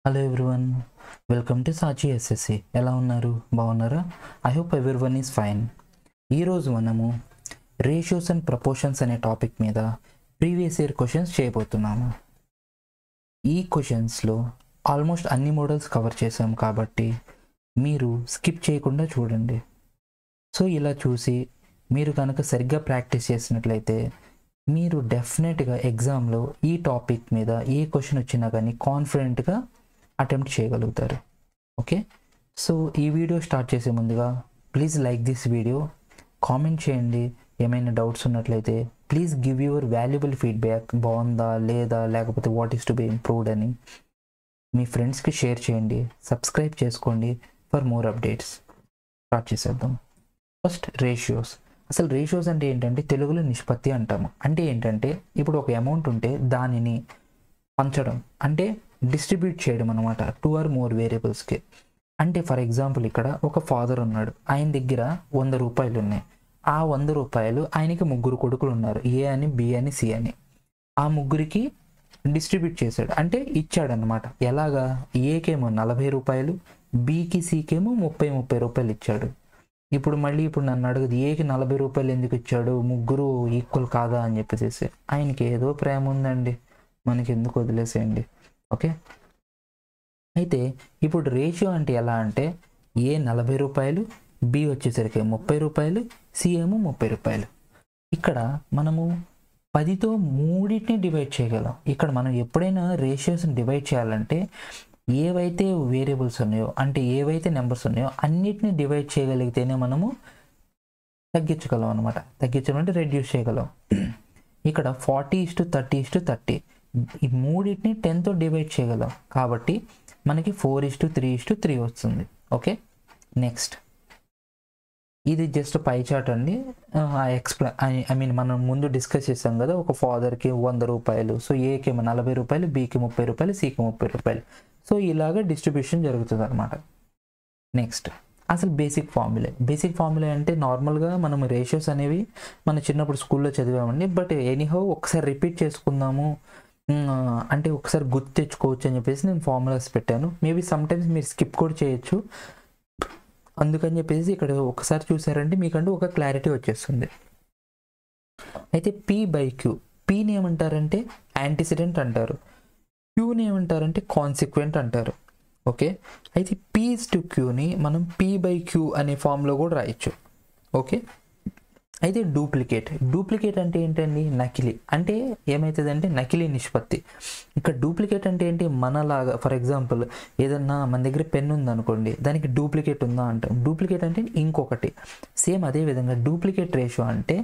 Hello everyone, welcome to Sachi SSC. ఎలా ఉన్నారు? బాగున్నారా? I hope everyone is fine. ఈరోజు మనము రేషియోస్ అండ్ ప్రపోర్షన్స్ అనే టాపిక్ మీద ప్రీవియస్ ఇయర్ క్వశ్చన్స్ చేయబోతున్నాము. ఈ క్వశ్చన్స్లో ఆల్మోస్ట్ అన్ని మోడల్స్ కవర్ చేసాం కాబట్టి మీరు స్కిప్ చేయకుండా చూడండి. సో ఇలా చూసి మీరు కనుక సరిగ్గా ప్రాక్టీస్ చేసినట్లయితే మీరు డెఫినెట్గా ఎగ్జామ్లో ఈ టాపిక్ మీద ఏ క్వశ్చన్ వచ్చినా కానీ కాన్ఫిడెంట్గా అటెంప్ట్ చేయగలుగుతారు. ఓకే, సో ఈ వీడియో స్టార్ట్ చేసే ముందుగా please like this video, comment చేయండి. ఏమైనా డౌట్స్ ఉన్నట్లయితే please give your valuable feedback. బాగుందా లేదా, లేకపోతే what is to be improved అని మీ ఫ్రెండ్స్కి షేర్ చేయండి. సబ్స్క్రైబ్ చేసుకోండి ఫర్ మోర్ అప్డేట్స్. స్టార్ట్ చేసేద్దాం. First ratios. అసలు రేషియోస్ అంటే ఏంటంటే తెలుగులో నిష్పత్తి అంటాము. అంటే ఏంటంటే ఇప్పుడు ఒక అమౌంట్ ఉంటే దానిని పంచడం అంటే డిస్ట్రిబ్యూట్ చేయడం అనమాట, 2 or more వేరియబుల్స్కి. అంటే ఫర్ ఎగ్జాంపుల్ ఇక్కడ ఒక ఫాదర్ ఉన్నాడు, ఆయన దగ్గర 100 రూపాయలు ఉన్నాయి. ఆ 100 రూపాయలు ఆయనకి 3 కొడుకులు ఉన్నారు, ఏ అని, బి అని, సి అని. ఆ ముగ్గురికి డిస్ట్రిబ్యూట్ చేశాడు అంటే ఇచ్చాడనమాట. ఎలాగా? ఏకేమో 40 రూపాయలు, బికి సికేమో 30 రూపాయలు ఇచ్చాడు. ఇప్పుడు నన్ను అడగదు ఏకి 40 రూపాయలు ఎందుకు ఇచ్చాడు, ముగ్గురు ఈక్వల్ కాదా అని చెప్పేసి. ఆయనకి ఏదో ప్రేమ ఉందండి, మనకి ఎందుకు, వదిలేసేయండి. ఓకే, అయితే ఇప్పుడు రేషియో అంటే ఎలా అంటే ఏ 40 రూపాయలు, బి వచ్చేసరికి 30 రూపాయలు, సి ఏమో 30 రూపాయలు. ఇక్కడ మనము 10తో మూడింటిని డివైడ్ చేయగలం. ఇక్కడ మనం ఎప్పుడైనా రేషియోస్ని డివైడ్ చేయాలంటే ఏవైతే వేరియబుల్స్ ఉన్నాయో అంటే ఏవైతే నెంబర్స్ ఉన్నాయో అన్నిటిని డివైడ్ చేయగలిగితేనే మనము తగ్గించగలం అనమాట. తగ్గించడం అంటే రెడ్యూస్ చేయగలం. ఇక్కడ 40:30:30 ఈ మూడింటిని 10తో డివైడ్ చేయగలం కాబట్టి మనకి 4:3:3 వస్తుంది. ఓకే, నెక్స్ట్ ఇది జస్ట్ పై చార్ట్ అండి. మనం ముందు డిస్కస్ చేసాం కదా, ఒక ఫాదర్కి 100 రూపాయలు, సో ఏకేమో 40 రూపాయలు, బికి 30 రూపాయలు, సికి 30 రూపాయలు. సో ఇలాగ డిస్ట్రిబ్యూషన్ జరుగుతుంది అనమాట. నెక్స్ట్ అసలు బేసిక్ ఫార్ములా అంటే నార్మల్గా మనం రేషియోస్ అనేవి మన చిన్నప్పుడు స్కూల్లో చదివామండి. బట్ ఎనీహౌ ఒకసారి రిపీట్ చేసుకుందాము అంటే ఒకసారి గుర్తు తెచ్చుకోవచ్చు అని చెప్పేసి నేను ఫార్ములాస్ పెట్టాను. మేబీ సమ్టైమ్స్ మీరు స్కిప్ కూడా చేయొచ్చు. అందుకని చెప్పేసి ఇక్కడ ఒకసారి చూసారంటే మీకంటూ ఒక క్లారిటీ వచ్చేస్తుంది. అయితే P/Q, పీని ఏమంటారంటే యాంటిసిడెంట్ అంటారు, క్యూని ఏమంటారంటే కాన్సిక్వెంట్ అంటారు. ఓకే, అయితే P/Qని మనం P/Q అనే ఫామ్లో కూడా రాయొచ్చు. ఓకే, అయితే డూప్లికేట్ అంటే ఏంటండి? నకిలీ. అంటే ఏమవుతుందంటే నకిలీ నిష్పత్తి. ఇక్కడ డూప్లికేట్ అంటే ఏంటి? మనలాగా ఫర్ ఎగ్జాంపుల్ ఏదన్నా మన దగ్గర పెన్ ఉందనుకోండి, దానికి డూప్లికేట్ ఉందా అంటాం. డూప్లికేట్ అంటే ఇంకొకటి. సేమ్ అదే విధంగా డూప్లికేట్ రేషియో అంటే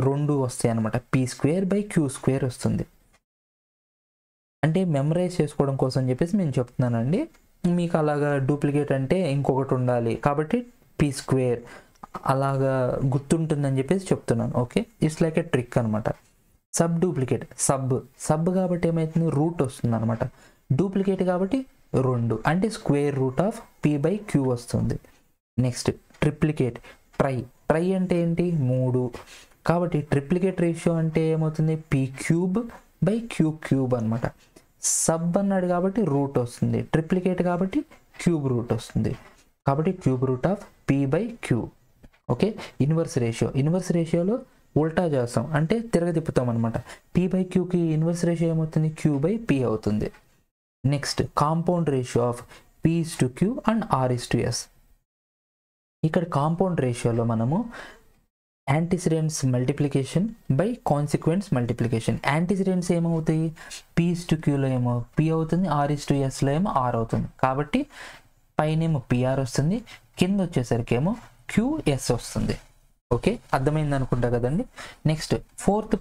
2 వస్తాయి అనమాట. P²/Q² వస్తుంది. అంటే మెమరైజ్ చేసుకోవడం కోసం చెప్పేసి నేను చెప్తున్నానండి. మీకు అలాగా డూప్లికేట్ అంటే ఇంకొకటి ఉండాలి కాబట్టి P² అలాగా గుర్తుంటుందని చెప్పేసి చెప్తున్నాను. Okay, it's like A trick అనమాట. సబ్ డూప్లికేట్, సబ్ కాబట్టి ఏమవుతుంది? రూట్ వస్తుంది అనమాట. డూప్లికేట్ కాబట్టి 2 అంటే √P/Q వస్తుంది. నెక్స్ట్ ట్రిప్లికేట్, ట్రై అంటే ఏంటి? 3 కాబట్టి ట్రిప్లికేట్ రేషియో అంటే ఏమవుతుంది? P³/Q³ అనమాట. సబ్ అన్నాడు కాబట్టి రూట్ వస్తుంది, ట్రిప్లికేట్ కాబట్టి క్యూబ్ రూట్ వస్తుంది, కాబట్టి √P/Q. ఓకే, ఇన్వర్స్ రేషియోలో ఉల్టా చేస్తాం అంటే తిరగతిప్పుతాం అనమాట. P/Qకి ఇన్వర్స్ రేషియో ఏమవుతుంది? Q/P అవుతుంది. Next compound ratio of P/Q and R/S. ఇక్కడ కాంపౌండ్ రేషియోలో మనము antecedents multiplication by consequence multiplication. Antecedents ఏమవుతాయి? P/Qలో ఏమో P అవుతుంది, R/Sలో ఏమో R అవుతుంది. కాబట్టి పైన ఏమో PR వస్తుంది, కింద వచ్చేసరికి ఏమో QS వస్తుంది. ఓకే, అర్థమైంది అనుకుంటా కదండి. నెక్స్ట్ ఫోర్త్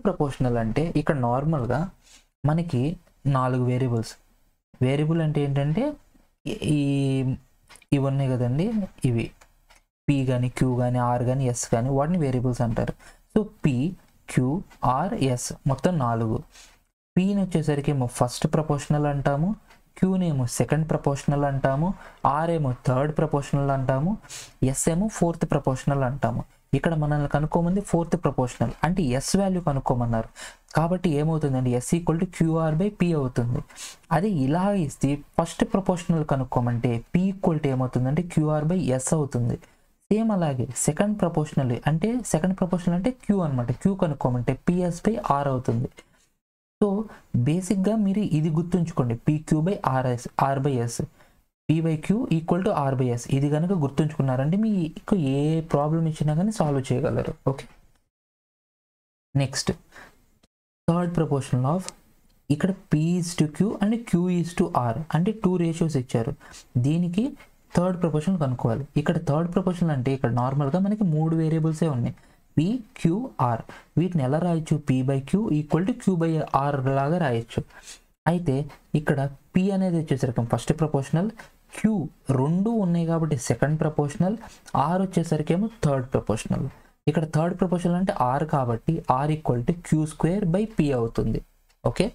ప్రపోర్షనల్ అంటే ఇక్కడ నార్మల్గా మనకి 4 వేరియబుల్ అంటే ఏంటంటే ఇవి ఉన్నాయి కదండి, ఇవి P కానీ, Q కానీ, R కానీ, S కానీ, వాటిని వేరియబుల్స్ అంటారు. So P, Q, R, S మొత్తం 4. Pని వచ్చేసరికి ఏమో ఫస్ట్ ప్రపోర్షనల్ అంటాము, Qనేమో సెకండ్ ప్రపోర్షనల్ అంటాము, R ఏమో థర్డ్ ప్రపోర్షనల్ అంటాము, S ఏమో ఫోర్త్ ప్రపోర్షనల్ అంటాము. ఇక్కడ మనల్ని కనుక్కోమంది ఫోర్త్ ప్రపోర్షనల్ అంటే ఎస్ వాల్యూ కనుక్కోమన్నారు. కాబట్టి ఏమవుతుందండి, S equal to QR by P అవుతుంది. అదే ఇలా ఇస్తే ఫస్ట్ ప్రపోర్షనల్ కనుక్కోమంటే పి ఈక్వల్ టు ఏమవుతుందంటే క్యూఆర్ బై ఎస్ అవుతుంది. సేమ్ అలాగే సెకండ్ ప్రపోర్షనల్ అంటే క్యూ అనమాట, క్యూ కనుక్కోమంటే పిఎస్ బై ఆర్ అవుతుంది. సో బేసిక్గా మీరు ఇది గుర్తుంచుకోండి, PQ by are by S, P by Q equal to R by S. ఇది కనుక గుర్తుంచుకున్నారంటే మీకు ఏ ప్రాబ్లం ఇచ్చినా కానీ సాల్వ్ చేయగలరు. Okay, next third proportional of, ఇక్కడ P is to Q and Q is to R అంటే 2 రేషియోస్ ఇచ్చారు. దీనికి థర్డ్ ప్రపోర్షనల్ కనుక్కోవాలి. ఇక్కడ థర్డ్ ప్రపోర్షనల్ అంటే ఇక్కడ నార్మల్గా మనకి 3 వేరియబుల్సే ఉన్నాయి, పి క్యూ ఆర్. వీటిని ఎలా రాయొచ్చు, P by Q equal to Q by R లాగా రాయొచ్చు. అయితే ఇక్కడ పి అనేది వచ్చేసరికి ఫస్ట్ ప్రపోర్షనల్, క్యూ 2 ఉన్నాయి కాబట్టి సెకండ్ ప్రపోర్షనల్, ఆర్ వచ్చేసరికి ఏమో థర్డ్ ప్రపోర్షనల్. ఇక్కడ థర్డ్ ప్రపోర్షనల్ అంటే ఆర్ కాబట్టి R equal to Q square by P అవుతుంది. ఓకే,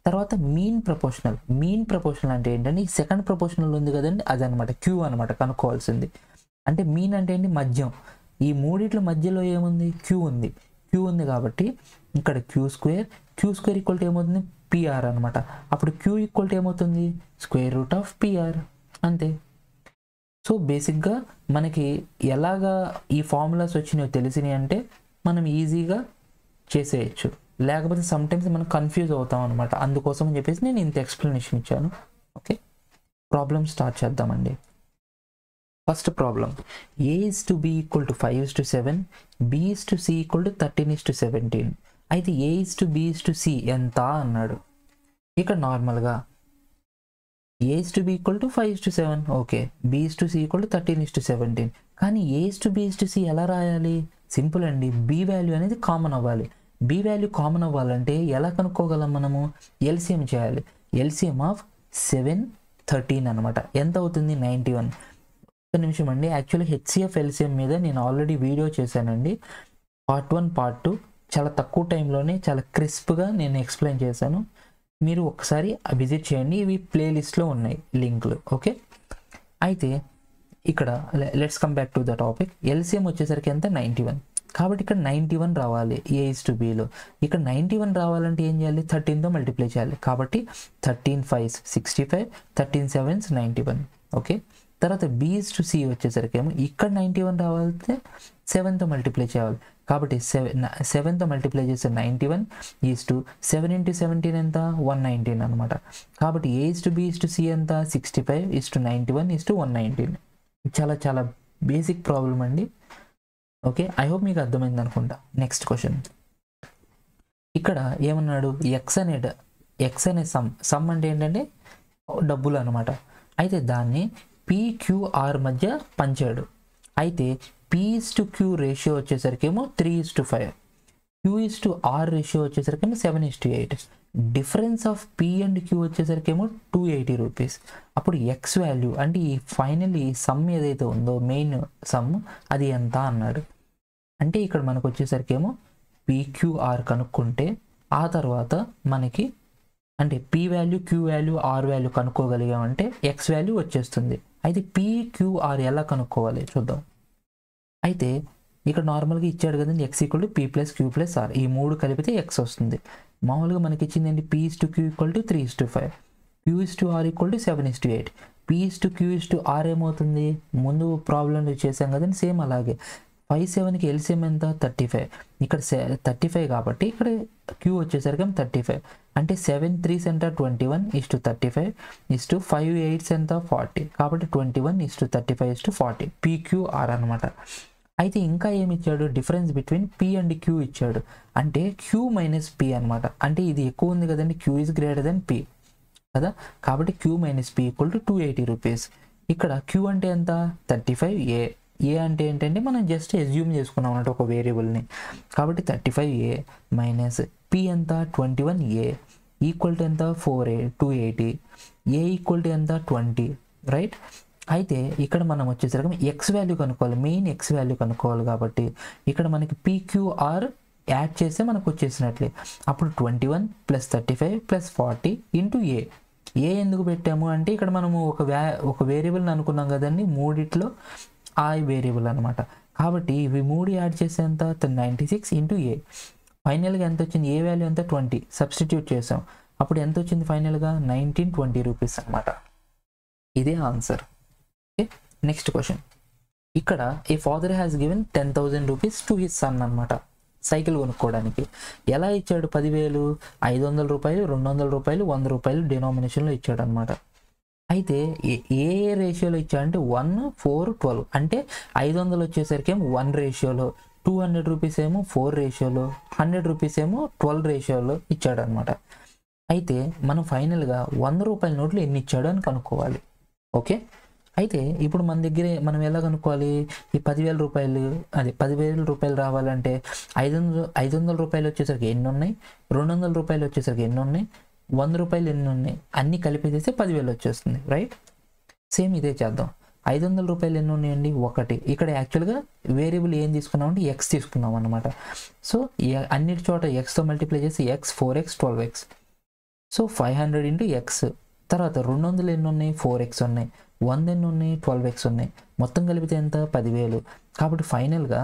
తర్వాత మీన్ ప్రపోర్షనల్ అంటే ఏంటంటే ఈ సెకండ్ ప్రపోర్షనల్ ఉంది కదండి, అదనమాట క్యూ అనమాట కనుక్కోవాల్సింది. అంటే మీన్ అంటే ఏంటి, మధ్యం. ఈ మూడిట్ల మధ్యలో ఏముంది, క్యూ ఉంది కాబట్టి ఇక్కడ క్యూ స్క్వేర్ ఈక్వల్ టు ఏమవుతుంది, పిఆర్ అనమాట. అప్పుడు క్యూ ఈక్వల్ టు ఏమవుతుంది, స్క్వేర్ రూట్ ఆఫ్ పిఆర్, అంతే. సో బేసిక్గా మనకి ఎలాగా ఈ ఫార్ములాస్ వచ్చినాయో తెలిసినాయి అంటే మనం ఈజీగా చేసేయచ్చు, లేకపోతే సమ్టైమ్స్ మనం కన్ఫ్యూజ్ అవుతాం అనమాట. అందుకోసం అని చెప్పేసి నేను ఇంత ఎక్స్ప్లెనేషన్ ఇచ్చాను. ఓకే, ప్రాబ్లమ్ స్టార్ట్ చేద్దామండి. First problem, a is to b equal to 5 is to 7, b is to c equal to 13 is to 17. అయితే a is to b is to c ఎంత అన్నాడు. ఇక్కడ నార్మల్గా a is to b equal to 5 is to 7, okay, b is to c equal to 13 is to 17. కానీ a is to b is to c ఎలా రాయాలి, simple అండి, b value అనేది common అవ్వాలి. b వాల్యూ కామన్ అవ్వాలంటే ఎలా కనుక్కోగలం మనము, LCM చేయాలి. ఎల్సిఎం ఆఫ్ 7, 13 అనమాట, ఎంత అవుతుంది, 91. ఒక నిమిషం అండి, యాక్చువల్లీ హెచ్సిఎఫ్ ఎల్సిఎం మీద నేను ఆల్రెడీ వీడియో చేశానండి, పార్ట్ 1 పార్ట్ 2 చాలా తక్కువ టైంలోనే చాలా క్రిస్ప్గా నేను ఎక్స్ప్లెయిన్ చేశాను. మీరు ఒకసారి విజిట్ చేయండి, ఇవి ప్లేలిస్ట్లో ఉన్నాయి లింక్లు. ఓకే, అయితే ఇక్కడ let's come back to the topic. LCM వచ్చేసరికి ఎంత, 91. కాబట్టి ఇక్కడ 91 రావాలి ఏ ఇస్ టు బిలో. ఇక్కడ 91 రావాలంటే ఏం చేయాలి, 13తో మల్టిప్లై చేయాలి. కాబట్టి 13 5s 65, 13 7s 91. ఓకే, తర్వాత బి ఇస్ టు సి వచ్చేసరికి ఏమో ఇక్కడ 91 రావాలంటే 7తో మల్టిప్లై చేయాలి. కాబట్టి 7తో మల్టిప్లై చేస్తే 91 ఈజ్ టు 7 × 17 ఎంత, 119 అనమాట. కాబట్టి A is to B is to C ఎంత, 65 ఈజ్ టు 91 ఈజ్ టు 119. చాలా చాలా బేసిక్ ప్రాబ్లం అండి. ఓకే, ఐ హోప్ మీకు అర్థమైంది అనుకుంటా. నెక్స్ట్ క్వశ్చన్, ఇక్కడ ఏమన్నాడు, ఎక్స్ అనే సమ్ అంటే ఏంటంటే డబ్బులు అనమాట. అయితే దాన్ని పిక్యూఆర్ మధ్య పంచాడు. అయితే P is to Q ratio వచ్చేసరికి ఏమో 3:5, Q is to R ratio వచ్చేసరికి ఏమో 7:8. Difference of P and Q వచ్చేసరికి ఏమో 280 రూపీస్. అప్పుడు ఎక్స్ వాల్యూ అంటే ఈ ఫైనల్ ఈ సమ్ ఏదైతే ఉందో మెయిన్ సమ్ అది ఎంత అన్నాడు. అంటే ఇక్కడ మనకు వచ్చేసరికి ఏమో పిక్యూఆర్ కనుక్కుంటే ఆ తర్వాత మనకి అంటే P value, Q value, R value కనుక్కోగలిగామంటే ఎక్స్ వాల్యూ వచ్చేస్తుంది. అయితే పిక్యూఆర్ ఎలా కనుక్కోవాలి చూద్దాం. అయితే ఇక్కడ నార్మల్గా ఇచ్చాడు కదండి, X equal to P plus Q plus R, ఈ 3 కలిపితే ఎక్స్ వస్తుంది. మామూలుగా మనకి ఇచ్చిందండి P is to Q equal to 3:5, Q is to R equal to 7:8. P is to Q is to R ఏమవుతుంది, ముందు ప్రాబ్లంలో చేసాం కదండి, సేమ్ అలాగే 5 7కి ఎల్సిఎం ఎంత, 35. ఇక్కడ 35 కాబట్టి ఇక్కడ క్యూ వచ్చేసరికి 35. అంటే 7 3s ఎంత, 21 is to 35 is to 5 8s ఎంత, 40. కాబట్టి 21 is to 35 is to 40 PQR అనమాట. అయితే ఇంకా ఏమి ఇచ్చాడు, difference between P and Q ఇచ్చాడు. అంటే క్యూ మైనస్ పి అనమాట. అంటే ఇది ఎక్కువ ఉంది కదండి, Q is greater than P కదా, కాబట్టి Q minus P equal to 280 rupees. ఇక్కడ క్యూ అంటే ఎంత, 35A. ఏ అంటే ఏంటంటే మనం జస్ట్ అజ్యూమ్ చేసుకున్నాం అన్నట్టు ఒక వేరియబుల్ని. కాబట్టి 35A మైనస్ పి ఎంత, 21A ఈక్వల్ టు ఎంత, 4A 280. ఏ ఈక్వల్ టు ఎంత, 20, రైట్. అయితే ఇక్కడ మనం వచ్చేసరికి ఎక్స్ వాల్యూ కనుక్కోవాలి, మెయిన్ ఎక్స్ వాల్యూ కనుక్కోవాలి. కాబట్టి ఇక్కడ మనకి పిక్యూఆర్ యాడ్ చేస్తే మనకు వచ్చేసినట్లే. అప్పుడు 21 + 35 + 40 ఇంటూ ఏ ఎందుకు పెట్టాము అంటే ఇక్కడ మనము ఒక వేరియబుల్ని అనుకున్నాం కదండి, మూడిట్లో ఆ వేరియబుల్ అనమాట. కాబట్టి ఇవి మూడు యాడ్ చేస్తే ఎంత 96 ఇంటూ ఏ. ఫైనల్గా ఎంత వచ్చింది, ఏ వాల్యూ ఎంత 20, సబ్స్టిట్యూట్ చేసాం, అప్పుడు ఎంత వచ్చింది ఫైనల్గా 1920 రూపీస్ అనమాట. ఇదే ఆన్సర్. Okay, next question. ఇక్కడ a father has given 10,000 rupees to his son అనమాట, సైకిల్ కొనుక్కోవడానికి. ఎలా ఇచ్చాడు 10,000, 500 రూపాయలు, 200 రూపాయలు, 100 రూపాయలు డినామినేషన్లో ఇచ్చాడు అనమాట. అయితే ఏ రేషియోలో ఇచ్చాడంటే 1, 4, 12. అంటే 500 వచ్చేసరికి ఏమో 1 రేషియోలో, 200 రూపీస్ ఏమో 4 రేషియోలో, 100 రూపీస్ ఏమో 12 రేషియోలో ఇచ్చాడు అనమాట. అయితే మనం ఫైనల్గా 100 రూపాయల నోట్లు ఎన్ని ఇచ్చాడు అని కనుక్కోవాలి. ఓకే, అయితే ఇప్పుడు మన దగ్గర మనం ఎలా కనుక్కోవాలి, ఈ 10,000 రూపాయలు, అదే 10,000 రూపాయలు రావాలంటే 500 రూపాయలు వచ్చేసరికి ఎన్ని ఉన్నాయి, 200 రూపాయలు వచ్చేసరికి ఎన్ని ఉన్నాయి, 100 రూపాయలు ఎన్ని ఉన్నాయి, అన్నీ కలిపేసేసి 10,000 వచ్చేస్తుంది, రైట్. సేమ్ ఇదే చేద్దాం. 500 రూపాయలు ఎన్ని ఉన్నాయండి, 1. ఇక్కడ యాక్చువల్గా వేరియబుల్ ఏం తీసుకున్నామంటే ఎక్స్ తీసుకున్నాం అనమాట. సో అన్నిటి చోట ఎక్స్తో మల్టిప్లై చేసి X, 4x, 12x. So 500 into X. తర్వాత 200 ఎన్ని ఉన్నాయి, 4x ఉన్నాయి, 100 ఎన్ని ఉన్నాయి, 12x ఉన్నాయి, మొత్తం కలిపితే ఎంత 10,000. కాబట్టి ఫైనల్గా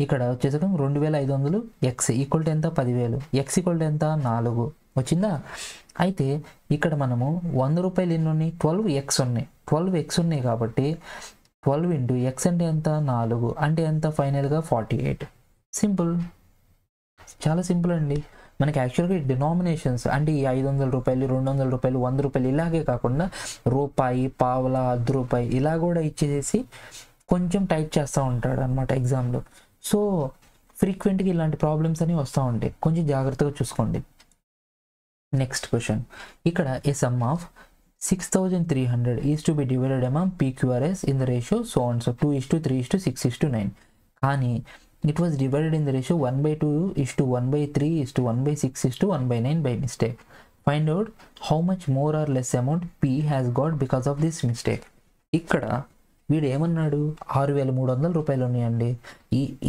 ఇక్కడ వచ్చేసరికి 2,500 ఎక్స్ ఈక్వల్ టు ఎంత 10,000, ఎక్స్ ఈక్వల్ టు ఎంత 4 వచ్చిందా. అయితే ఇక్కడ మనము 100 రూపాయలు ఎన్ని ఉన్నాయి, 12x ఉన్నాయి, 12x ఉన్నాయి కాబట్టి 12 ఇంటూ ఎక్స్ అంటే ఎంత 4, అంటే ఎంత ఫైనల్గా 48. సింపుల్, చాలా సింపుల్ అండి. మనకి యాక్చువల్గా డినామినేషన్స్ అంటే ఈ 500 రూపాయలు, 200 రూపాయలు, 100 రూపాయలు ఇలాగే కాకుండా రూపాయి, పావలా, 10 రూపాయి ఇలా కూడా ఇచ్చేసి కొంచెం టైప్ చేస్తూ ఉంటాడు అనమాట ఎగ్జామ్లో. సో ఫ్రీక్వెంట్గా ఇలాంటి ప్రాబ్లమ్స్ అనేవి వస్తూ ఉంటాయి, కొంచెం జాగ్రత్తగా చూసుకోండి. Next question. ఇక్కడ a sum of 6,300 is to be divided among PQRS in the ratio so and so 2:3:6:9. కానీ it was divided in the ratio 1/2:1/3:1/6:1/9 by mistake. Find out how much more or less amount P has got because of this mistake. ఇక్కడ వీడు ఏమన్నాడు, 6,300 రూపాయలు ఉన్నాయండి,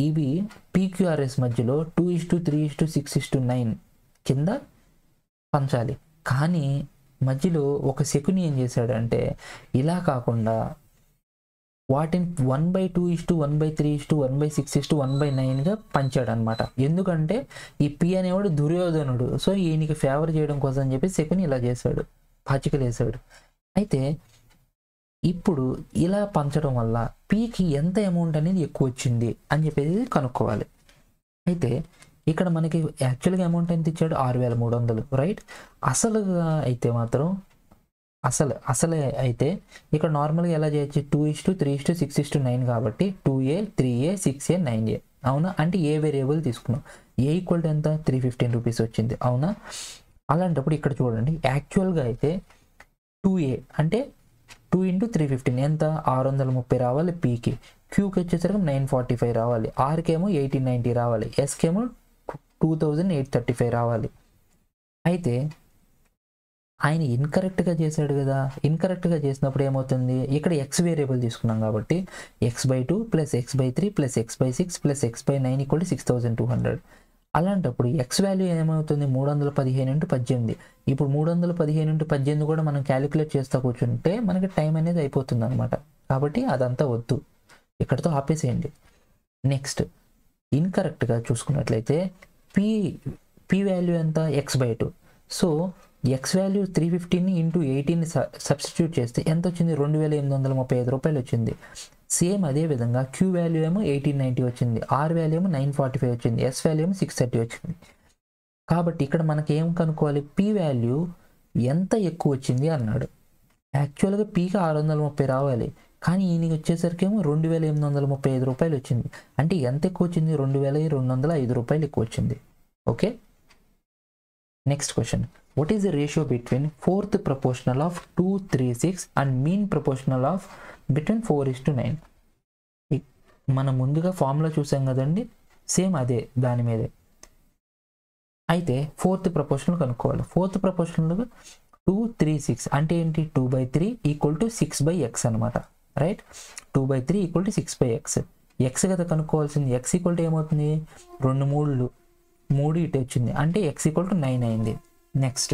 ఇవి PQRS మధ్యలో 2:3:6:9 కింద పంచాలి. కానీ మధ్యలో ఒక శకుని ఏం చేశాడంటే ఇలా కాకుండా వాటిని 1/2:1/3:1/6:1/9గా పంచాడు అనమాట. ఎందుకంటే ఈ పి అనేవాడు దుర్యోధనుడు, సో ఈయనకి ఫేవర్ చేయడం కోసం అని చెప్పి శకుని ఇలా చేశాడు, పాచికలు వేశాడు. అయితే ఇప్పుడు ఇలా పంచడం వల్ల పీకి ఎంత అమౌంట్ అనేది ఎక్కువ వచ్చింది అని చెప్పేసి కనుక్కోవాలి. అయితే ఇక్కడ మనకి యాక్చువల్గా అమౌంట్ ఎంత ఇచ్చాడు 6,300, రైట్. అసలుగా అయితే మాత్రం అసలే అయితే ఇక్కడ నార్మల్గా ఎలా చేయొచ్చు, 2:3:6:9 కాబట్టి 2a, 3a, 6a, 9a, అవునా. అంటే ఏ వేరియబుల్ తీసుకున్నాం, ఏ ఈక్వల్ టు ఎంత 315 రూపీస్ వచ్చింది, అవునా. అలాంటప్పుడు ఇక్కడ చూడండి, యాక్చువల్గా అయితే 2a అంటే 2 × 315 ఎంత 630 రావాలి పీకి, క్యూకి వచ్చేసరికి 945 రావాలి, ఆర్కేమో 1890 రావాలి, ఎస్కేమో 2835 రావాలి. అయితే ఆయన ఇన్కరెక్ట్గా చేశాడు కదా, ఇన్కరెక్ట్గా చేసినప్పుడు ఏమవుతుంది, ఇక్కడ ఎక్స్ వేరియబుల్ తీసుకున్నాం కాబట్టి x/2 + x/3 + x/6 + x/9 = 6,200. అలాంటప్పుడు ఎక్స్ వాల్యూ ఏమవుతుంది 315 × 18. ఇప్పుడు 315 × 18 కూడా మనం క్యాలిక్యులేట్ చేస్తూ కూర్చుంటే మనకి టైం అనేది అయిపోతుంది అనమాట. కాబట్టి అదంతా వద్దు, ఇక్కడితో ఆపేసేయండి. నెక్స్ట్ ఇన్కరెక్ట్గా చూసుకున్నట్లయితే పి వాల్యూ ఎంత x/2. So X value 315 × 18 substitute చేస్తే ఎంత వచ్చింది 2,835 రూపాయలు వచ్చింది. సేమ్ అదే విధంగా క్యూ వాల్యూ ఏమో 1890 వచ్చింది, ఆర్ వాల్యూ ఏమో 945 వచ్చింది, ఎస్ వాల్యూ ఏమో 630 వచ్చింది. కాబట్టి ఇక్కడ మనకి ఏం కనుక్కోవాలి, పి వాల్యూ ఎంత ఎక్కువ వచ్చింది అన్నాడు. యాక్చువల్గా పీకి 630 రావాలి, కానీ ఈయనకి వచ్చేసరికి ఏమో 2,835 రూపాయలు వచ్చింది. అంటే ఎంత ఎక్కువ వచ్చింది 2,205 రూపాయలు ఎక్కువ వచ్చింది. Okay, next question. What is the ratio between fourth proportional of 2:3:6 and mean proportional of between 4:9? మనం ముందుగా ఫార్ములా చూసాం కదండి, సేమ్ అదే దాని మీదే. అయితే ఫోర్త్ ప్రపోర్షనల్ కనుక్కోవాలి. ఫోర్త్ ప్రపోర్షనల్ 2:3:6 అంటే ఏంటి, 2/3 = 6/x అనమాట, రైట్. 2/3 = 6/x. ఎక్స్ కదా కనుక్కోవాల్సింది, ఎక్స్ ఈక్వల్ ఏమవుతుంది 2 3 ఇటు వచ్చింది, అంటే x = 9 అయింది. నెక్స్ట్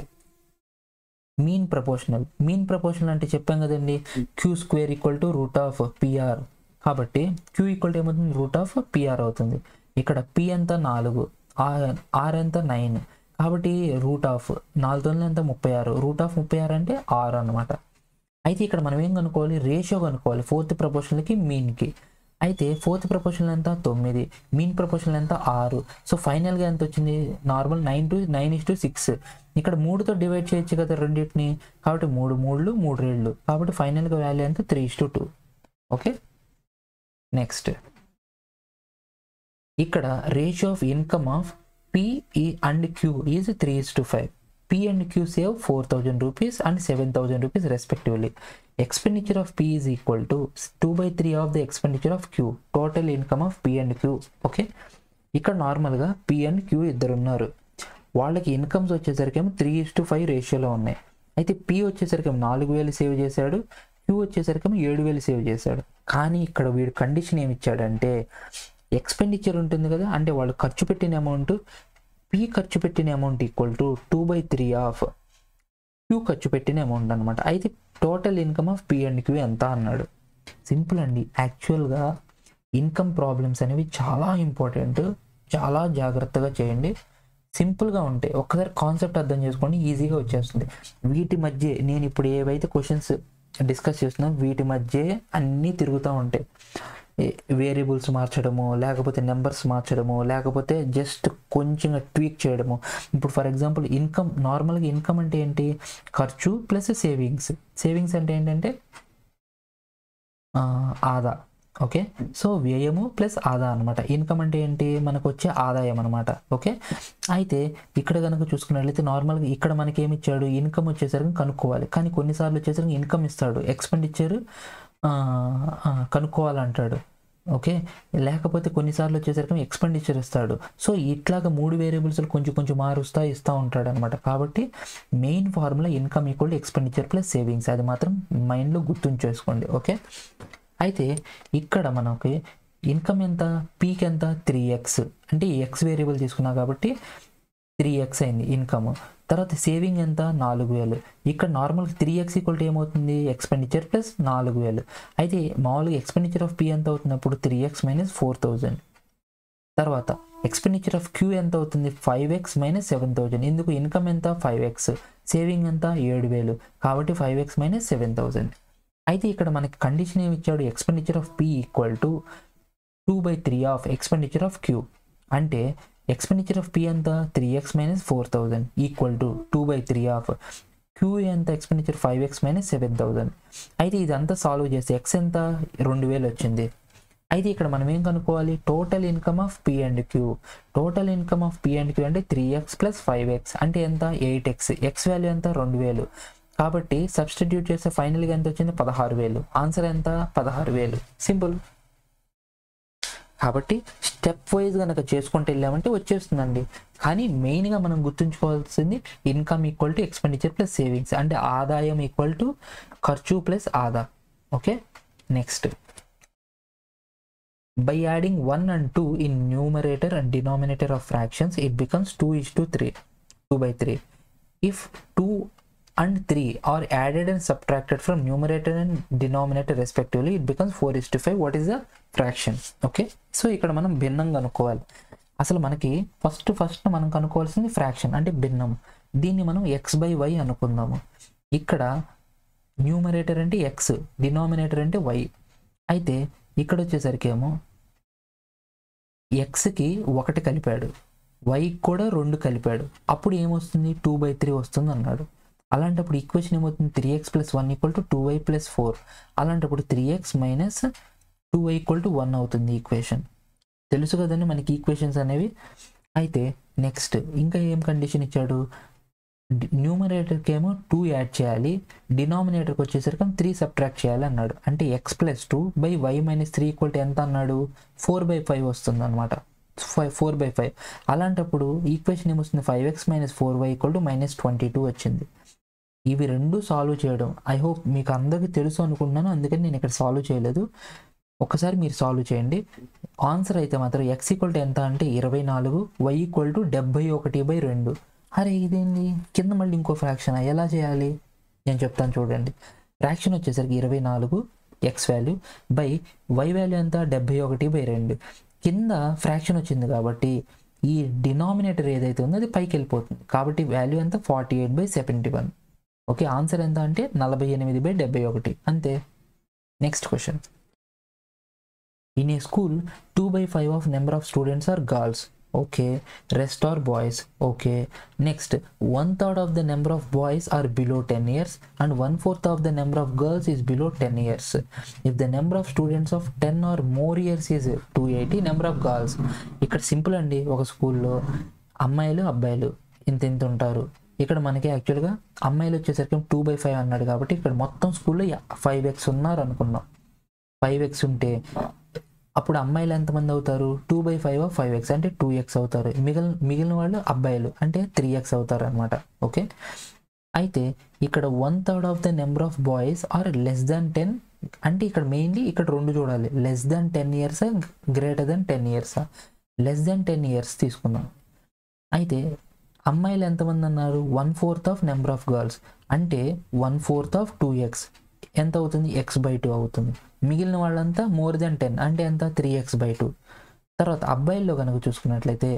మీన్ ప్రపోర్షనల్ అంటే చెప్పాం కదండి, Q² = √PR. కాబట్టి క్యూ ఈక్వల్ టు ఏమవుతుంది రూట్ ఆఫ్ పిఆర్ అవుతుంది. ఇక్కడ పి ఎంత 4, ఆర్ ఎంత 9, కాబట్టి రూట్ ఆఫ్ 4 ఎంత 36, రూట్ ఆఫ్ 36 అంటే 6 అనమాట. అయితే ఇక్కడ మనం ఏం కనుక్కోవాలి, రేషియో కనుక్కోవాలి ఫోర్త్ ప్రపోర్షన్కి మీన్కి. అయితే ఫోర్త్ ప్రపోర్షన్ ఎంత 9, మీన్ ప్రపోర్షన్ ఎంత 6. సో ఫైనల్గా ఎంత వచ్చింది నార్మల్ 9:6. ఇక్కడ 3తో డివైడ్ చేయొచ్చు కదా రెండింటిని, కాబట్టి 3 3లు 3 2, కాబట్టి ఫైనల్గా వాల్యూ ఎంత 3:2. ఓకే, నెక్స్ట్ ఇక్కడ ratio of income of P and Q is 3:5. P and Q save 4,000 rupees and 7,000 rupees respectively. Expenditure of P is equal to 2/3 of the expenditure of Q. Total income of P and Q. Okay, ఇక్కడ నార్మల్గా P and Q ఇద్దరు ఉన్నారు, వాళ్ళకి incomes వచ్చేసరికి ఏమో 3:5 రేషియోలో ఉన్నాయి. అయితే P వచ్చేసరికి 4,000 సేవ్ చేశాడు, Q వచ్చేసరికి 7,000 సేవ్ చేశాడు. కానీ ఇక్కడ వీడు కండిషన్ ఏమి ఇచ్చాడంటే ఎక్స్పెండిచర్ ఉంటుంది కదా, అంటే వాళ్ళు ఖర్చు పెట్టిన అమౌంట్ P ఖర్చు పెట్టిన amount equal to 2/3 of Q ఖర్చు పెట్టిన అమౌంట్ అనమాట. అయితే total income of P and Q ఎంత అన్నాడు. సింపుల్ అండి, యాక్చువల్గా ఇన్కమ్ ప్రాబ్లమ్స్ అనేవి చాలా ఇంపార్టెంట్, చాలా జాగ్రత్తగా చేయండి. సింపుల్గా ఉంటాయి, ఒక్కసారి కాన్సెప్ట్ అర్థం చేసుకోండి, ఈజీగా వచ్చేస్తుంది. వీటి మధ్య నేను ఇప్పుడు ఏవైతే క్వశ్చన్స్ డిస్కస్ చేస్తున్నా వీటి మధ్య అన్నీ తిరుగుతూ ఉంటాయి. వేరియబుల్స్ మార్చడము, లేకపోతే నెంబర్స్ మార్చడము, లేకపోతే జస్ట్ కొంచెం ట్వీక్ చేయడము. ఇప్పుడు ఫర్ ఎగ్జాంపుల్ ఇన్కమ్, నార్మల్గా ఇన్కమ్ అంటే ఏంటి, ఖర్చు ప్లస్ సేవింగ్స్. సేవింగ్స్ అంటే ఏంటంటే ఆదా. ఓకే, సో వ్యయము ప్లస్ ఆదా అనమాట. ఇన్కమ్ అంటే ఏంటి, మనకు వచ్చే ఆదాయం అనమాట. ఓకే, అయితే ఇక్కడ కనుక చూసుకున్నట్లయితే నార్మల్గా ఇక్కడ మనకి ఏమి ఇచ్చాడు, ఇన్కమ్ వచ్చేసరికి కనుక్కోవాలి, కానీ కొన్నిసార్లు వచ్చేసరికి ఇన్కమ్ ఇస్తాడు, ఎక్స్పెండిచర్ కనుక్కోవాలంటాడు. ఓకే, లేకపోతే కొన్నిసార్లు వచ్చేసరికి ఎక్స్పెండిచర్ ఇస్తాడు. సో ఇట్లాగా 3 వేరియబుల్స్ కొంచెం మారుస్తూ ఇస్తూ ఉంటాడు అనమాట. కాబట్టి main formula income equal to expenditure plus savings, అది మాత్రం మైండ్లో గుర్తుంచేసుకోండి. ఓకే, అయితే ఇక్కడ మనకి ఇన్కమ్ ఎంత, పీక్ ఎంత 3x, అంటే ఎక్స్ వేరియబుల్ తీసుకున్నా కాబట్టి 3x అయింది ఇన్కమ్. తర్వాత సేవింగ్ ఎంత 4,000. ఇక్కడ నార్మల్గా 3x ఈక్వల్ టు ఏమవుతుంది ఎక్స్పెండిచర్ ప్లస్ 4,000. అయితే మామూలుగా ఎక్స్పెండిచర్ ఆఫ్ P ఎంత అవుతుంది అప్పుడు 3x మైనస్ 4,000. తర్వాత ఎక్స్పెండిచర్ ఆఫ్ Q ఎంత అవుతుంది 5x మైనస్ 7,000. ఎందుకు, ఇన్కమ్ ఎంత 5x, సేవింగ్ ఎంత 7,000, కాబట్టి 5x మైనస్ 7,000. అయితే ఇక్కడ మనకి కండిషన్ ఏమి ఇచ్చాడు, expenditure of P equal to 2/3 of expenditure of Q. అంటే ఎక్స్పెండిచర్ ఆఫ్ P ఎంత 3x minus 4,000 equal to 2/3 of Q ఎంత ఎక్స్పెండిచర్ 5x మైనస్ 7,000. అయితే ఇదంతా సాల్వ్ చేస్తే x ఎంత 2,000 వచ్చింది. అయితే ఇక్కడ మనం ఏం కనుక్కోవాలి, total income of P and Q. Total income of P and Q అంటే 3x ప్లస్ 5x అంటే ఎంత 8x. x వాల్యూ ఎంత 2,000, కాబట్టి సబ్స్టిట్యూట్ చేస్తే ఫైనల్గా ఎంత వచ్చింది 16,000. ఆన్సర్ ఎంత 16,000. సింపుల్. కాబట్టి స్టెప్ వైజ్ కనుక చేసుకుంటూ వెళ్ళామంటే వచ్చేస్తుందండి. కానీ మెయిన్గా మనం గుర్తుంచుకోవాల్సింది income equal to expenditure plus savings, అంటే ఆదాయం ఈక్వల్ టు ఖర్చు ప్లస్ ఆదా. Okay, next by adding 1 and 2 in numerator and denominator of fractions it becomes 2:3. If 2 and 3 are added and subtracted from numerator and denominator respectively, it becomes 4:5. What is the fraction? Okay, so ఇక్కడ మనం భిన్నం కనుక్కోవాలి. అసలు మనకి first మనం కనుక్కోవాల్సింది fraction అంటే భిన్నం. దీన్ని మనం x/y అనుకుందాము. ఇక్కడ న్యూమరేటర్ అంటే x, డినామినేటర్ అంటే y. అయితే ఇక్కడ వచ్చేసరికి ఏమో xకి 1 కలిపాడు, వైకి కూడా 2 కలిపాడు, అప్పుడు ఏమొస్తుంది 2/3 వస్తుంది అన్నాడు. అలాంటప్పుడు ఈక్వేషన్ ఏమవుతుంది 3x + 1 = 2y + 4. అలాంటప్పుడు 3x - 2y = 1 అవుతుంది ఈక్వేషన్. తెలుసు కదండి మనకి ఈక్వేషన్స్ అనేవి. అయితే నెక్స్ట్ ఇంకా ఏం కండిషన్ ఇచ్చాడు, న్యూమరేటర్కి ఏమో 2 యాడ్ చేయాలి, డినామినేటర్కి వచ్చేసరికి 3 సబ్ట్రాక్ట్ చేయాలి అన్నాడు. అంటే x + 2/y - 3 = ఎంత అన్నాడు 4/5 వస్తుంది అనమాట. 4/5. అలాంటప్పుడు ఈక్వేషన్ ఏమొస్తుంది 5x - 4y = -22 వచ్చింది. ఇవి రెండు సాల్వ్ చేయడం ఐ హోప్ మీకు అందరికీ తెలుసు అనుకుంటున్నాను, అందుకని నేను ఇక్కడ సాల్వ్ చేయలేదు. ఒకసారి మీరు సాల్వ్ చేయండి. ఆన్సర్ అయితే మాత్రం x = ఎంత అంటే 24, y = 71/2. అరే ఇదేంది, కింద మళ్ళీ ఇంకో ఫ్రాక్షన్ ఎలా చేయాలి నేను చెప్తాను చూడండి. ఫ్రాక్షన్ వచ్చేసరికి 24, X value by Y value ఎంత 71/2. కింద ఫ్రాక్షన్ వచ్చింది కాబట్టి ఈ డినామినేటర్ ఏదైతే ఉందో అది పైకి వెళ్ళిపోతుంది, కాబట్టి వాల్యూ ఎంత 48/71. ఓకే, ఆన్సర్ ఎంత అంటే 48/71 అంతే. Next question. In a school, 2/5 of number of students are girls. Okay, rest are boys. Okay, next 1/3 of the number of boys are below 10 years and 1/4 of the number of girls is below 10 years. If the number of students of 10 or more years is 280, number of girls. ఇక్కడ simple అండి, ఒక స్కూల్లో అమ్మాయిలు అబ్బాయిలు ఇంత ఉంటారు. ఇక్కడ మనకి యాక్చువల్గా అమ్మాయిలు వచ్చేసరికి 2/5 అన్నాడు కాబట్టి ఇక్కడ మొత్తం స్కూల్లో 5x ఉన్నారు అనుకున్నాం. 5x ఉంటే అప్పుడు అమ్మాయిలు ఎంతమంది అవుతారు? 2/5 of 5x అంటే 2x అవుతారు. మిగిలిన వాళ్ళు అబ్బాయిలు అంటే 3x అవుతారు అనమాట. ఓకే, అయితే ఇక్కడ 1/3 of the number of boys are less than 10 అంటే ఇక్కడ మెయిన్లీ ఇక్కడ రెండు చూడాలి, less than 10 years greater than 10 years. Less than 10 years తీసుకుందాం. అయితే అమ్మాయిలు ఎంతమంది అన్నారు? 1/4 ఆఫ్ నెంబర్ ఆఫ్ గర్ల్స్ అంటే 1/4 ఆఫ్ 2x ఎంత అవుతుంది? x/2 అవుతుంది. మిగిలిన వాళ్ళంతా మోర్ దెన్ 10 అంటే ఎంత? 3x/2. తర్వాత అబ్బాయిల్లో కనుక చూసుకున్నట్లయితే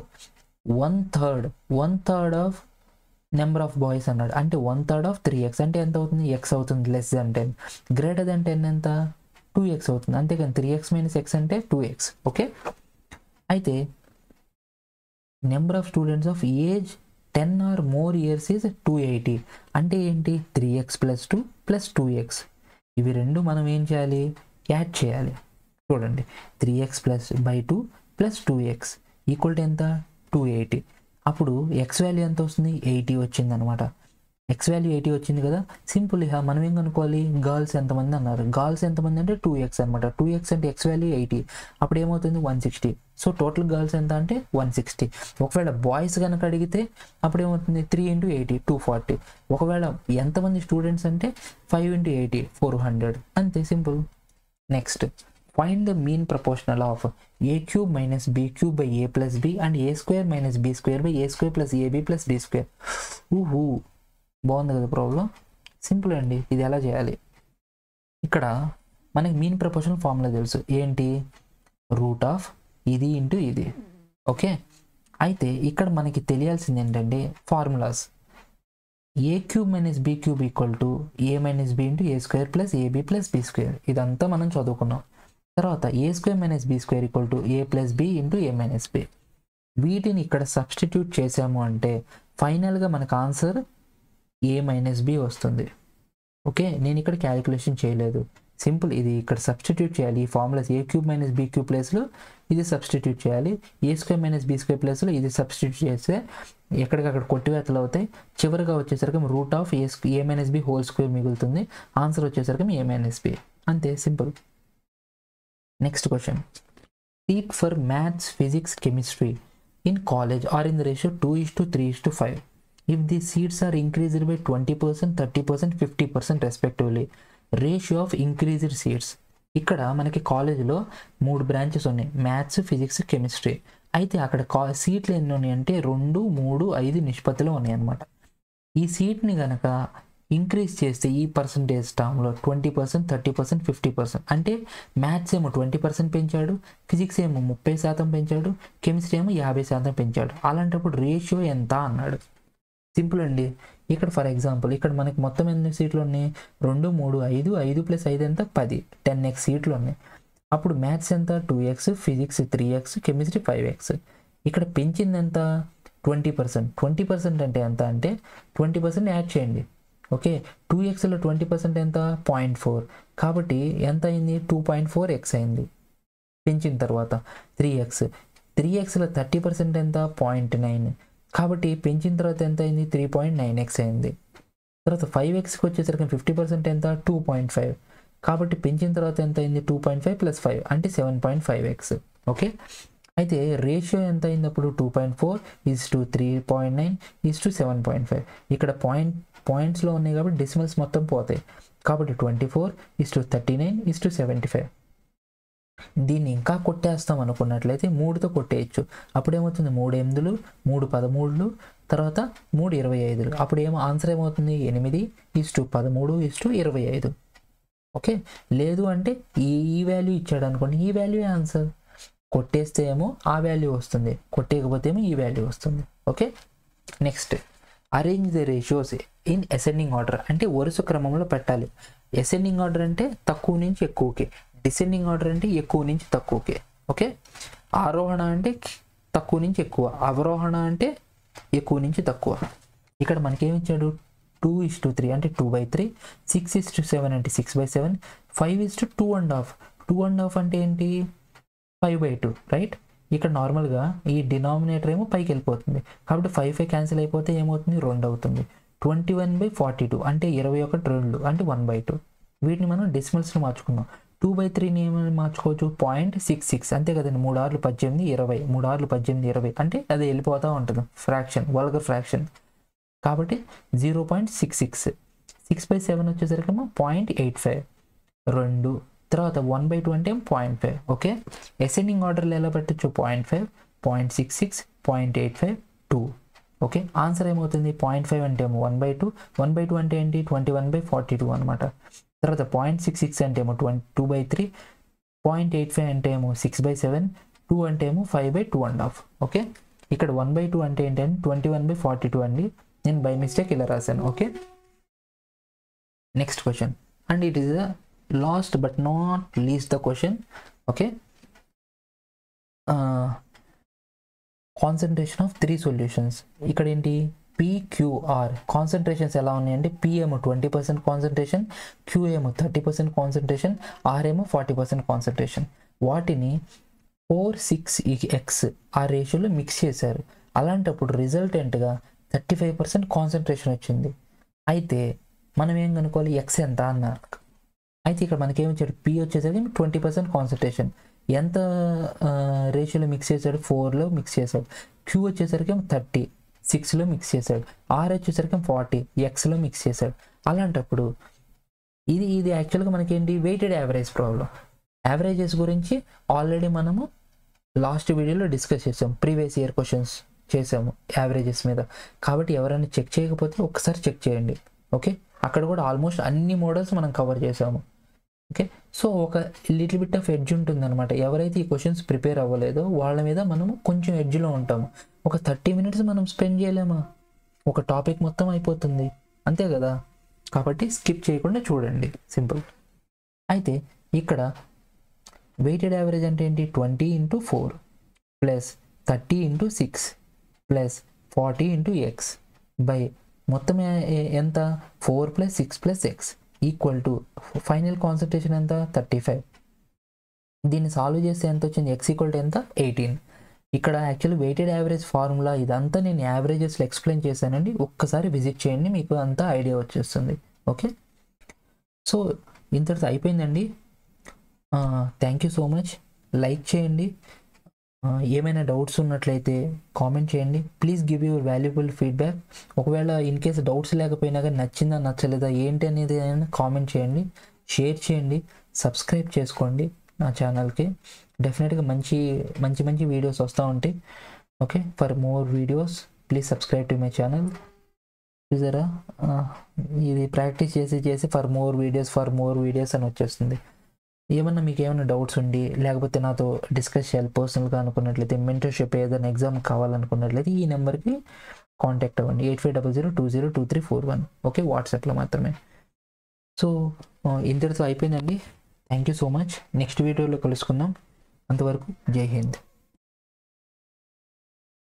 1/3 ఆఫ్ నెంబర్ ఆఫ్ బాయ్స్ అన్నాడు అంటే 1/3 ఆఫ్ 3x అంటే ఎంత అవుతుంది? x అవుతుంది. Less than 10. గ్రేటర్ దాన్ 10 ఎంత? 2x అవుతుంది. అంతేకాని 3x - x అంటే 2x. ఓకే, అయితే number of students of age 10 or more years is 280 అంటే ఏంటి? 3x + 2 + 2x. ఇవి రెండు మనం ఏం చేయాలి? యాడ్ చేయాలి. చూడండి, 3x + 2 + 2x ఈక్వల్ టు ఎంత? 280. అప్పుడు ఎక్స్ వాల్యూ ఎంత వస్తుంది? 80 వచ్చింది అనమాట. ఎక్స్ వాల్యూ 80 వచ్చింది కదా. సింపుల్, మనం ఏం కనుక్కోవాలి? గర్ల్స్ ఎంతమంది అన్నారు? గర్ల్స్ ఎంతమంది అంటే 2x అనమాట. 2x అంటే ఎక్స్ వాల్యూ 80, అప్పుడు ఏమవుతుంది? 160. సో టోటల్ గర్ల్స్ ఎంత అంటే 160. ఒకవేళ బాయ్స్ కనుక అడిగితే అప్పుడు ఏమవుతుంది? 3 × 80 240. ఒకవేళ ఎంతమంది స్టూడెంట్స్ అంటే 5 × 80 400. అంతే, simple. Next, find the mean proportional of a³ - b³ / a + b and a² - b² / a² + ab + b². ఊహూ, బాగుంది కదా ప్రాబ్లం. సింపుల్ అండి, ఇది ఎలా చేయాలి? ఇక్కడ మనకి మీన్ ప్రపోర్షనల్ ఫార్ములా తెలుసు. ఏంటి? రూట్ ఆఫ్ ఇది ఇంటూ ఇది. ఓకే, అయితే ఇక్కడ మనకి తెలియాల్సింది ఏంటంటే formulas. a³ - b³ = a - b × a² + ab + b². ఇదంతా మనం చదువుకున్నాం. తర్వాత a² - b² = a + b × a - b. వీటిని ఇక్కడ సబ్స్టిట్యూట్ చేసాము అంటే ఫైనల్గా మనకు ఆన్సర్ a - b వస్తుంది. ఓకే, నేను ఇక్కడ క్యాలిక్యులేషన్ చేయలేదు, సింపుల్. ఇది ఇక్కడ సబ్స్టిట్యూట్ చేయాలి. ఈ ఫార్ములాస్ a³ - b³ ప్లేస్లో ఇది సబ్స్టిట్యూట్ చేయాలి. a² - b² ప్లేస్లో ఇది సబ్స్టిట్యూట్ చేస్తే ఎక్కడికక్కడ కొట్టివేతలు అవుతాయి. చివరిగా వచ్చేసరికి రూట్ ఆఫ్ a - b హోల్² మిగులుతుంది. ఆన్సర్ వచ్చేసరికి a - b. అంతే, simple. Next question. Seat for maths, physics, chemistry in college are in the ratio 2:3:5. If the seats are increased by 20%, 30%, 50% respectively, ratio of increased seats. ఇక్కడ మనకి కాలేజీలో 3 branches ఉన్నాయి, maths, physics, chemistry. అయితే అక్కడ సీట్లు ఎన్ని ఉన్నాయంటే 2, 3, 5 నిష్పత్తిలో ఉన్నాయి అన్నమాట. ఈ సీట్ని కనుక ఇంక్రీజ్ చేస్తే ఈ పర్సంటేజ్ టర్మ్లో 20%, 30%, 50%. అంటే మ్యాథ్స్ ఏమో 20% పెంచాడు, ఫిజిక్స్ ఏమో 30% పెంచాడు, కెమిస్ట్రీ ఏమో 50% పెంచాడు. అలాంటప్పుడు రేషియో ఎంత అన్నాడు. సింపుల్ అండి. ఇక్కడ ఫర్ ఎగ్జాంపుల్ ఇక్కడ మనకి మొత్తం ఎన్ని సీట్లు ఉన్నాయి? 2, 3, 5, 5 + 5 ఎంత? 10, 10x సీట్లు ఉన్నాయి. అప్పుడు మ్యాథ్స్ ఎంత? 2x, physics 3x, chemistry 5x. ఇక్కడ పెంచింది ఎంత? 20%. 20% అంటే ఎంత అంటే 20% యాడ్ చేయండి. ఓకే, 2xలో 20% ఎంత? 0.4. కాబట్టి ఎంత అయింది? 2.4x అయింది. పెంచిన తర్వాత 3xలో 30% ఎంత? 0.9. కాబట్టి పెంచిన తర్వాత ఎంత అయింది? 3.9x అయింది. తర్వాత 5xకి వచ్చేసరికి 50% ఎంత? 2.5. కాబట్టి పెంచిన తర్వాత ఎంత అయింది? 2.5 + 5 అంటే 7.5x. ఓకే, అయితే రేషియో ఎంత అయింది అప్పుడు? 2.4:3.9:7.5. ఇక్కడ పాయింట్స్లో ఉన్నాయి కాబట్టి డెసిమల్స్ మొత్తం పోతాయి. కాబట్టి 24:39:75. దీన్ని ఇంకా కొట్టేస్తాం అనుకున్నట్లయితే 3తో కొట్టేయచ్చు. అప్పుడేమవుతుంది? 3 8లు, 3 13లు, తర్వాత 3 25లు. అప్పుడు ఆన్సర్ ఏమవుతుంది? 8:13:25. ఓకే, లేదు అంటే ఈ వాల్యూ ఇచ్చాడు అనుకోండి, ఈ వాల్యూ ఆన్సర్. కొట్టేస్తే ఏమో ఆ వాల్యూ వస్తుంది, కొట్టేయకపోతే ఏమో ఈ వాల్యూ వస్తుంది. Okay, next arrange the ratios in ascending order, అంటే వరుస క్రమంలో పెట్టాలి. అసెండింగ్ ఆర్డర్ అంటే తక్కువ నుంచి ఎక్కువకి, డిసెండింగ్ ఆర్డర్ అంటే ఎక్కువ నుంచి తక్కువకి. ఓకే, ఆరోహణ అంటే తక్కువ నుంచి ఎక్కువ, అవరోహణ అంటే ఎక్కువ నుంచి తక్కువ. ఇక్కడ మనకేమి ఇచ్చాడు, 2:3 అంటే 2/3, 6:7 అంటే 6/7, 5:2.5. 2.5 అంటే ఏంటి, 5/2, రైట్. ఇక్కడ నార్మల్గా ఈ డినామినేటర్ ఏమో పైకి వెళ్ళిపోతుంది, కాబట్టి 5 క్యాన్సిల్ అయిపోతే ఏమవుతుంది, 2 అవుతుంది. 21/42 అంటే 21/2 అంటే 1/2. వీటిని మనం డెసిమల్స్లో మార్చుకున్నాం. 2/3ని ఏమైనా మార్చుకోవచ్చు, 0.66, అంతే కదండి. 3 6 18 20, 3 6 18 20 అంటే అది వెళ్ళిపోతూ ఉంటుంది, ఫ్రాక్షన్, వల్గర్ ఫ్రాక్షన్. కాబట్టి 0.66. 6/7 వచ్చేసరికి 0.85, 2. తర్వాత 1/2 అంటే 0.5. ఓకే, అసెండింగ్ ఆర్డర్లో ఎలా పెట్టచ్చు, 0.5, 0.66, 0.85, 2. ఓకే, ఆన్సర్ ఏమవుతుంది, 0.5 అంటే ఏమో 1/2, 1/2 అంటే ఏంటి, 21/42 అనమాట. తర్వాత 0.66 అంటే ఏమో 2/3, 0.85 అంటే ఏమో 6/7, 2 అంటే ఏమో 5/2.5. ఓకే, ఇక్కడ 1/2 అంటే ఏంటంటే 21/42 అండి. నేను బై మిస్టేక్ ఇలా రాశాను. Okay, next question, and it is the last but not least the question. Okay, concentration of 3 solutions. ఇక్కడ ఏంటి, PQR కాన్సన్ట్రేషన్స్ ఎలా ఉన్నాయంటే, P ఏమో 20% కాన్సన్ట్రేషన్, Q ఏమో 30% కాన్సన్ట్రేషన్, R ఏమో 40% కాన్సన్ట్రేషన్. వాటిని 4:6x ఆ రేషియోలో మిక్స్ చేశారు. అలాంటప్పుడు రిజల్టెంట్గా 35% కాన్సన్ట్రేషన్ వచ్చింది. అయితే మనం ఏం కనుక్కోవాలి, ఎక్స్ ఎంత అన్నారు. అయితే ఇక్కడ మనకేమి ఇచ్చాడు, P వచ్చేసరికి 20% కాన్సన్ట్రేషన్, ఎంత రేషియోలో మిక్స్ చేశాడు, 4లో మిక్స్ చేశాడు. Q వచ్చేసరికి 30, 6లో మిక్స్ చేశాడు. R వచ్చేసరికి 40, Xలో మిక్స్ చేశాడు. అలాంటప్పుడు ఇది యాక్చువల్గా మనకేంటి, వెయిటెడ్ యావరేజ్ ప్రాబ్లం. యావరేజెస్ గురించి ఆల్రెడీ మనము లాస్ట్ వీడియోలో డిస్కస్ చేసాం, ప్రీవియస్ ఇయర్ క్వశ్చన్స్ చేసాము యావరేజెస్ మీద. కాబట్టి ఎవరైనా చెక్ చేయకపోతే ఒక్కసారి చెక్ చేయండి. ఓకే, అక్కడ కూడా ఆల్మోస్ట్ అన్ని మోడల్స్ మనం కవర్ చేసాము. ఓకే, సో ఒక లిటిల్ బిట్ ఆఫ్ ఎడ్జ్ ఉంటుంది అనమాట. ఎవరైతే ఈ క్వశ్చన్స్ ప్రిపేర్ అవ్వలేదో వాళ్ళ మీద మనము కొంచెం ఎడ్జ్లో ఉంటాము. ఒక 30 minutes మనం స్పెండ్ చేయలేమా, ఒక టాపిక్ మొత్తం అయిపోతుంది, అంతే కదా. కాబట్టి స్కిప్ చేయకుండా చూడండి, సింపుల్. అయితే ఇక్కడ వెయిటెడ్ యావరేజ్ అంటే ఏంటి, 20 × 4 ప్లస్ 30 × 6 ప్లస్ 40 × x బై మొత్తం ఎంత, 4 + 6 + x equal to final concentration ఎంత, 35. దీన్ని సాల్వ్ చేస్తే ఎంత వచ్చింది, x ఈక్వల్ టు ఎంత, 18. ఇక్కడ యాక్చువల్లీ వెయిటెడ్ యావరేజ్ ఫార్ములా ఇదంతా నేను యావరేజెస్లో ఎక్స్ప్లెయిన్ చేశానండి. ఒక్కసారి విజిట్ చేయండి, మీకు అంతా ఐడియా వచ్చేస్తుంది. ఓకే, సో ఇంతటితో అయిపోయిందండి. Thank you so much. Like చేయండి, ఏమైనా డౌట్స్ ఉన్నట్లయితే కామెంట్ చేయండి. Please give your valuable feedback. ఒకవేళ ఇన్ కేసు డౌట్స్ లేకపోయినా కానీ నచ్చిందా నచ్చలేదా ఏంటి అనేది కామెంట్ చేయండి, షేర్ చేయండి, సబ్స్క్రైబ్ చేసుకోండి నా ఛానల్కి. డెఫినెట్గా మంచి మంచి మంచి వీడియోస్ వస్తూ ఉంటాయి. Okay, for more videos please subscribe to my channel. చూసారా, ఇది ప్రాక్టీస్ చేసి ఫర్ మోర్ వీడియోస్ అని వచ్చేస్తుంది. ఏమన్నా మీకు ఏమైనా డౌట్స్ ఉండి లేకపోతే నాతో డిస్కస్ చేయాలి పర్సనల్గా అనుకున్నట్లయితే, మెంటర్షిప్ ఏదైనా ఎగ్జామ్ కావాలనుకున్నట్లయితే ఈ నెంబర్కి కాంటాక్ట్ అవ్వండి, 8500202341. ఓకే, వాట్సాప్లో మాత్రమే. సో ఇంతటితో అయిపోయిందండి. Thank you so much. Next వీడియోలో కలుసుకుందాం. అంతవరకు జై హింద్.